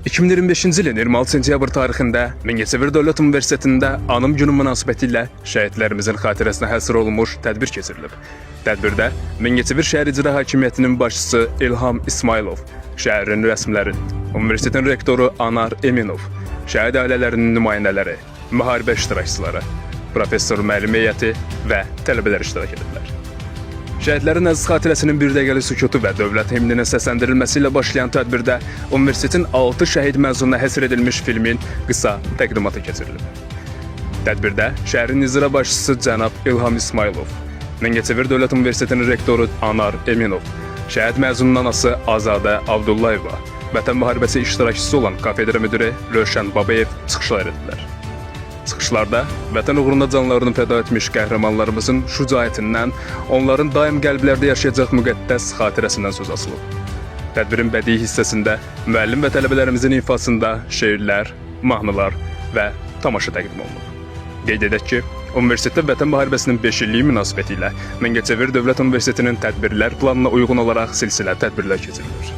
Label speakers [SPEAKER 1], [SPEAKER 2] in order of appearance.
[SPEAKER 1] 2025-ci ilin 26 sentyabr tarixində Mingəçevir Dövlət Universitetində Anım Günü münasibətilə şəhidlərimizin xatirəsinə həsr olunmuş tədbir keçirilib. Tədbirdə Mingəçevir şəhər icra hakimiyyətinin başçısı İlham İsmailov, şəhərin rəsmiləri, universitetin rektoru Anar Eminov, şəhid ailələrinin nümayəndələri, müharibə iştirakçıları, professor müəllim heyəti və tələbələr iştirak ediblər. Şəhidlərin əziz xatirəsinin bir dəqiqəlik sükutu və dövlət himninin səsləndirilməsi ilə başlayan tədbirdə universitetin 6 şəhid məzununa həsr edilmiş filmin qısa təqdimatı keçirilib. Tədbirdə şəhərin icra başçısı cənab İlham İsmailov, Mingəçevir Dövlət Universitetinin rektoru Anar Eminov, şəhid məzunun anası Azadə Abdullayeva, Vətən müharibəsi iştirakçısı olan kafedra müdiri Rövşən Babayev çıxışlar etdilər. Çıxışlarda vətən uğrunda canlarını fəda etmiş qəhrəmanlarımızın şücaətindən, onların daim qəlblərdə yaşayacaq müqəddəs xatirəsindən söz açılıb. Tədbirin bədii hissəsində müəllim və tələbələrimizin ifasında şeirlər, mahnılar və tamaşa təqdim olunub. Qeyd edək ki, universitetdə Vətən müharibəsinin 5 illiyi münasibətilə Mingəçevir Dövlət Universitetinin tədbirlər planına uyğun olaraq silsilə tədbirlər keçirilir.